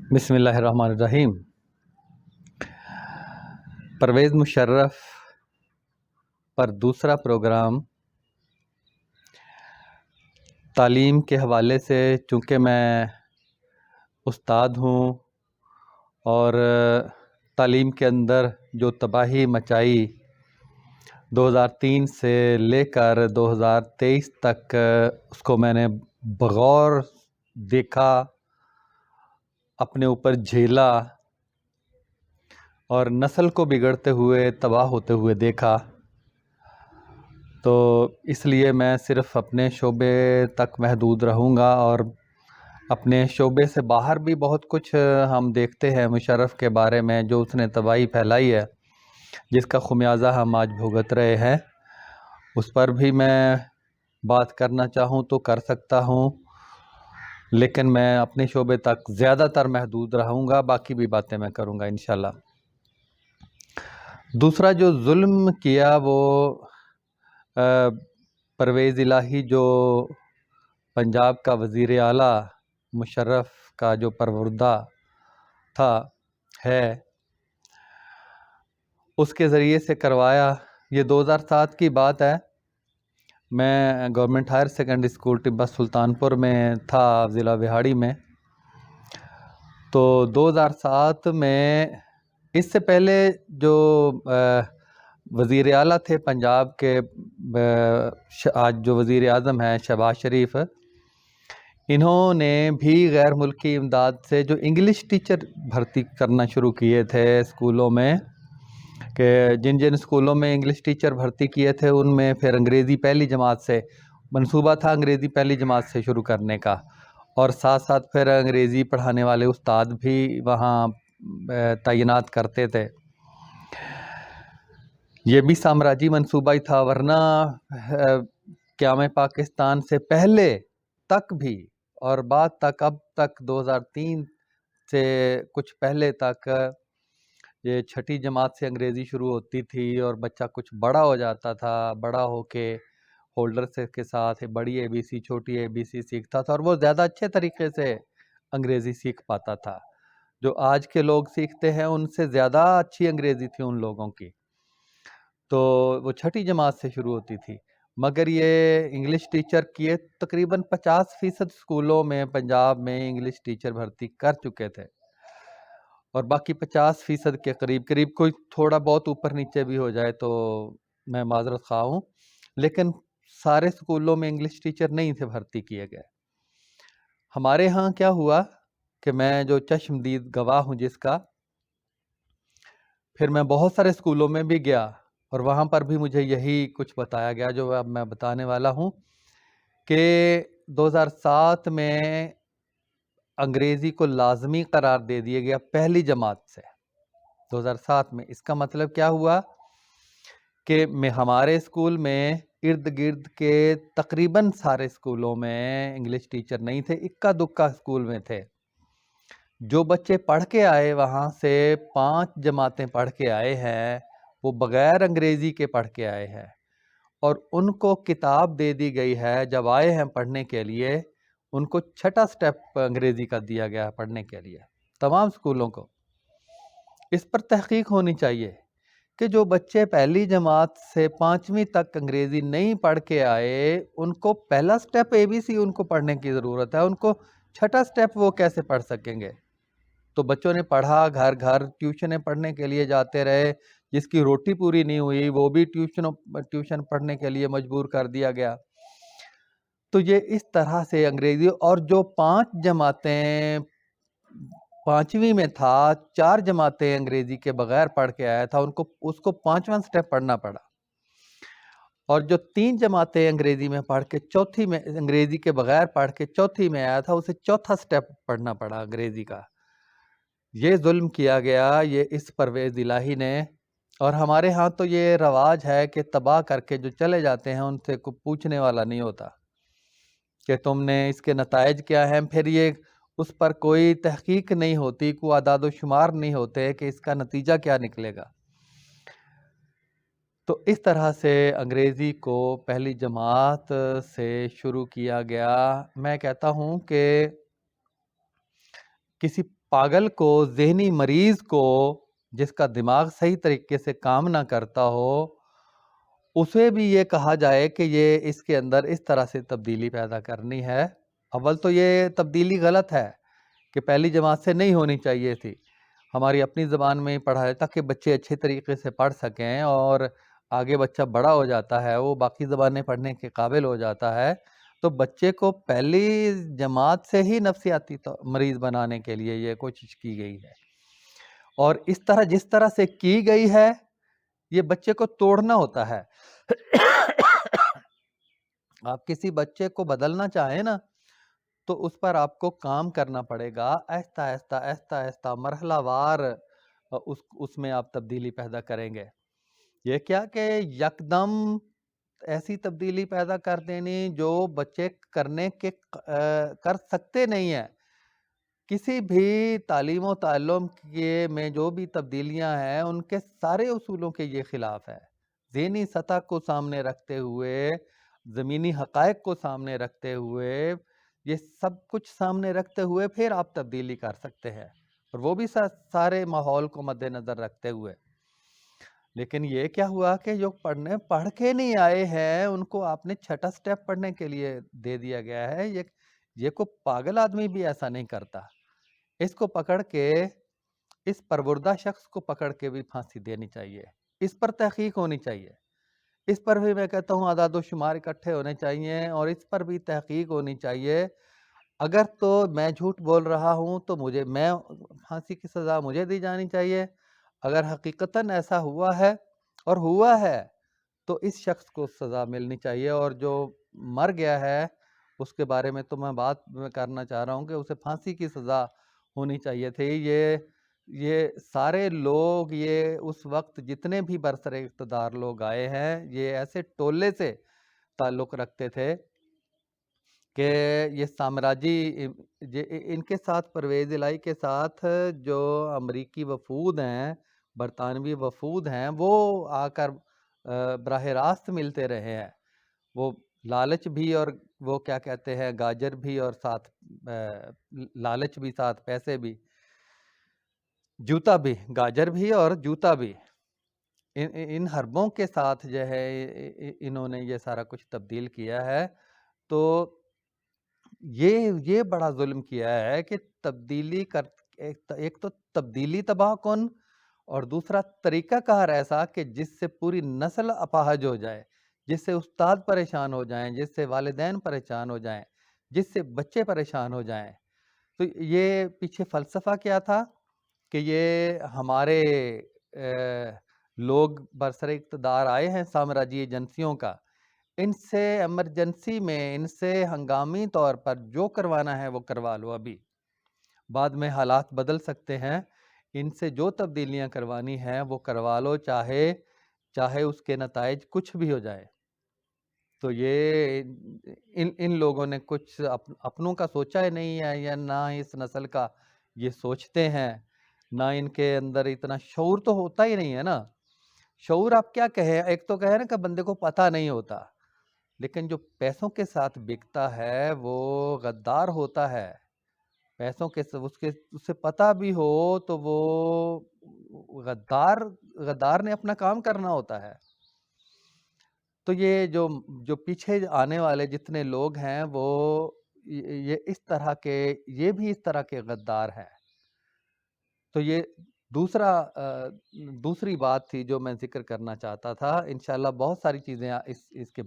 بسم اللہ الرحمن الرحیم۔ پرویز مشرف پر دوسرا پروگرام تعلیم کے حوالے سے، چونکہ میں استاد ہوں اور تعلیم کے اندر جو تباہی مچائی 2003 سے لے کر 2023 تک، اس کو میں نے بغور دیکھا، اپنے اوپر جھیلا اور نسل کو بگڑتے ہوئے، تباہ ہوتے ہوئے دیکھا، تو اس لیے میں صرف اپنے شعبے تک محدود رہوں گا، اور اپنے شعبے سے باہر بھی بہت کچھ ہم دیکھتے ہیں مشرف کے بارے میں، جو اس نے تباہی پھیلائی ہے، جس کا خمیازہ ہم آج بھگت رہے ہیں۔ اس پر بھی میں بات کرنا چاہوں تو کر سکتا ہوں، لیکن میں اپنے شعبے تک زیادہ تر محدود رہوں گا، باقی بھی باتیں میں کروں گا انشاءاللہ۔ دوسرا جو ظلم کیا وہ پرویز الہی، جو پنجاب کا وزیر اعلیٰ مشرف کا جو پروردہ ہے، اس کے ذریعے سے کروایا۔ یہ 2007 کی بات ہے، میں government higher secondary school Tibba Sultanpur میں تھا، ضلع وہاڑی میں۔ تو 2007 میں، اس سے پہلے جو وزیر اعلیٰ تھے پنجاب کے، آج جو وزیر اعظم ہیں شہباز شریف، انہوں نے بھی غیر ملکی امداد سے جو انگلش ٹیچر بھرتی کرنا شروع کیے تھے اسکولوں میں، کہ جن اسکولوں میں انگلش ٹیچر بھرتی کیے تھے ان میں پھر انگریزی پہلی جماعت سے منصوبہ تھا، انگریزی پہلی جماعت سے شروع کرنے کا، اور ساتھ ساتھ پھر انگریزی پڑھانے والے استاد بھی وہاں تعینات کرتے تھے۔ یہ بھی سامراجی منصوبہ ہی تھا، ورنہ قیام پاکستان سے پہلے تک بھی اور بعد تک، اب تک 2003 سے کچھ پہلے تک، یہ چھٹی جماعت سے انگریزی شروع ہوتی تھی، اور بچہ کچھ بڑا ہو جاتا تھا، بڑا ہو کے ہولڈر سے کے ساتھ بڑی اے بی سی، چھوٹی اے بی سی سیکھتا تھا، اور وہ زیادہ اچھے طریقے سے انگریزی سیکھ پاتا تھا۔ جو آج کے لوگ سیکھتے ہیں ان سے زیادہ اچھی انگریزی تھی ان لوگوں کی، تو وہ چھٹی جماعت سے شروع ہوتی تھی۔ مگر یہ انگلش ٹیچر کیے تقریباً 50% اسکولوں میں پنجاب میں انگلش ٹیچر بھرتی کر چکے تھے، اور باقی 50% کے قریب کوئی تھوڑا بہت اوپر نیچے بھی ہو جائے تو میں معذرت خواہ ہوں، لیکن سارے اسکولوں میں انگلش ٹیچر نہیں تھے بھرتی کیے گئے۔ ہمارے ہاں کیا ہوا کہ میں جو چشمدید گواہ ہوں جس کا، پھر میں بہت سارے اسکولوں میں بھی گیا، اور وہاں پر بھی مجھے یہی کچھ بتایا گیا جو اب میں بتانے والا ہوں، کہ 2007 میں انگریزی کو لازمی قرار دے دیا گیا پہلی جماعت سے 2007 میں۔ اس کا مطلب کیا ہوا کہ ہمارے اسکول میں ارد گرد کے تقریباً سارے اسکولوں میں انگلش ٹیچر نہیں تھے، اکا دکا اسکول میں تھے۔ جو بچے پڑھ کے آئے وہاں سے 5 جماعتیں پڑھ کے آئے ہیں، وہ بغیر انگریزی کے پڑھ کے آئے ہیں، اور ان کو کتاب دے دی گئی ہے جب آئے ہیں پڑھنے کے لیے، ان کو چھٹا سٹیپ انگریزی کا دیا گیا ہے پڑھنے کے لیے، تمام اسکولوں کو۔ اس پر تحقیق ہونی چاہیے کہ جو بچے پہلی جماعت سے 5ویں تک انگریزی نہیں پڑھ کے آئے، ان کو پہلا سٹیپ اے بی سی ان کو پڑھنے کی ضرورت ہے، ان کو چھٹا سٹیپ وہ کیسے پڑھ سکیں گے؟ تو بچوں نے پڑھا، گھر گھر ٹیوشنیں پڑھنے کے لیے جاتے رہے، جس کی روٹی پوری نہیں ہوئی وہ بھی ٹیوشن پڑھنے کے لیے مجبور کر دیا گیا۔ تو یہ اس طرح سے انگریزی، اور جو 5 جماعتیں 5ویں میں تھا، 4 جماعتیں انگریزی کے بغیر پڑھ کے آیا تھا، اس کو 5واں سٹیپ پڑھنا پڑا، اور جو 3 جماعتیں انگریزی میں پڑھ کے چوتھی میں، انگریزی کے بغیر پڑھ کے چوتھی میں آیا تھا، اسے چوتھا سٹیپ پڑھنا پڑا انگریزی کا۔ یہ ظلم کیا گیا یہ اس پرویز الہی نے، اور ہمارے ہاں تو یہ رواج ہے کہ تباہ کر کے جو چلے جاتے ہیں ان سے کوئی پوچھنے والا نہیں ہوتا کہ تم نے اس کے نتائج کیا ہیں، پھر یہ اس پر کوئی تحقیق نہیں ہوتی، کوئی اعداد و شمار نہیں ہوتے کہ اس کا نتیجہ کیا نکلے گا۔ تو اس طرح سے انگریزی کو پہلی جماعت سے شروع کیا گیا۔ میں کہتا ہوں کہ کسی پاگل کو، ذہنی مریض کو، جس کا دماغ صحیح طریقے سے کام نہ کرتا ہو، اسے بھی یہ کہا جائے کہ یہ اس کے اندر اس طرح سے تبدیلی پیدا کرنی ہے. اول تو یہ تبدیلی غلط ہے کہ پہلی جماعت سے نہیں ہونی چاہیے تھی. ہماری اپنی زبان میں ہی پڑھا جاتا کہ بچے اچھے طریقے سے پڑھ سکیں، اور آگے بچہ بڑا ہو جاتا ہے، وہ باقی زبانیں پڑھنے کے قابل ہو جاتا ہے، تو بچے کو پہلی جماعت سے ہی نفسیاتی مریض بنانے کے لیے یہ کوشش کی گئی ہے. اور اس طرح جس طرح سے کی گئی ہے، یہ بچے کو توڑنا ہوتا ہے. آپ کسی بچے کو بدلنا چاہیں نا، تو اس پر آپ کو کام کرنا پڑے گا، آہستہ آہستہ آہستہ آہستہ مرحلہ وار اس میں آپ تبدیلی پیدا کریں گے. یہ کیا کہ یکدم ایسی تبدیلی پیدا کر دینی جو بچے کرنے کے کر سکتے نہیں ہیں. کسی بھی تعلیم و تعلم کے میں جو بھی تبدیلیاں ہیں، ان کے سارے اصولوں کے یہ خلاف ہے. ذہنی سطح کو سامنے رکھتے ہوئے، زمینی حقائق کو سامنے رکھتے ہوئے، یہ سب کچھ سامنے رکھتے ہوئے پھر آپ تبدیلی کر سکتے ہیں، اور وہ بھی سارے ماحول کو مد نظر رکھتے ہوئے. لیکن یہ کیا ہوا کہ جو پڑھ کے نہیں آئے ہیں، ان کو آپ نے چھٹا سٹیپ پڑھنے کے لیے دے دیا گیا ہے. یہ کو پاگل آدمی بھی ایسا نہیں کرتا. اس کو پکڑ کے، اس پروردہ شخص کو پکڑ کے بھی پھانسی دینی چاہیے. اس پر تحقیق ہونی چاہیے. اس پر بھی میں کہتا ہوں اعداد و شمار اکٹھے ہونے چاہیے، اور اس پر بھی تحقیق ہونی چاہیے. اگر تو میں جھوٹ بول رہا ہوں تو میں پھانسی کی سزا مجھے دی جانی چاہیے. اگر حقیقتاً ایسا ہوا ہے اور ہوا ہے تو اس شخص کو سزا ملنی چاہیے. اور جو مر گیا ہے اس کے بارے میں تو میں بات کرنا چاہ رہا ہوں کہ اسے پھانسی کی سزا ہونی چاہیے تھی. یہ سارے لوگ، یہ اس وقت جتنے بھی برسر اقتدار لوگ آئے ہیں، یہ ایسے ٹولے سے تعلق رکھتے تھے کہ یہ سامراجی، ان کے ساتھ پرویز الہی کے ساتھ جو امریکی وفود ہیں، برطانوی وفود ہیں، وہ آ کر براہ راست ملتے رہے ہیں. وہ لالچ بھی، اور وہ کیا کہتے ہیں، گاجر بھی، اور ساتھ لالچ بھی، ساتھ پیسے بھی، جوتا بھی، گاجر بھی اور جوتا بھی، ان حربوں کے ساتھ جو ہے انہوں نے یہ سارا کچھ تبدیل کیا ہے. تو یہ بڑا ظلم کیا ہے کہ تبدیلی ایک تو تبدیلی تباہ کن، اور دوسرا طریقہ کار ایسا کہ جس سے پوری نسل اپاہج ہو جائے، جس سے استاد پریشان ہو جائیں، جس سے والدین پریشان ہو جائیں، جس سے بچے پریشان ہو جائیں. تو یہ پیچھے فلسفہ کیا تھا کہ یہ ہمارے لوگ برسر اقتدار آئے ہیں سامراجی ایجنسیوں کا، ان سے ایمرجنسی میں، ان سے ہنگامی طور پر جو کروانا ہے وہ کروا لو. ابھی بعد میں حالات بدل سکتے ہیں، ان سے جو تبدیلیاں کروانی ہیں وہ کروا لو، چاہے اس کے نتائج کچھ بھی ہو جائے. تو یہ ان لوگوں نے کچھ اپنوں کا سوچا ہی نہیں ہے، یا نہ اس نسل کا یہ سوچتے ہیں، نہ ان کے اندر اتنا شعور تو ہوتا ہی نہیں ہے نا. شعور آپ کیا کہیں، ایک تو کہیں نا کہ بندے کو پتہ نہیں ہوتا، لیکن جو پیسوں کے ساتھ بکتا ہے وہ غدار ہوتا ہے. پیسوں کے اسے پتہ بھی ہو تو وہ غدار نے اپنا کام کرنا ہوتا ہے. تو یہ جو پیچھے آنے والے جتنے لوگ ہیں، وہ یہ اس طرح کے، یہ بھی اس طرح کے غدار ہیں. تو یہ دوسری بات تھی جو میں ذکر کرنا چاہتا تھا. انشاءاللہ بہت ساری چیزیں اس کے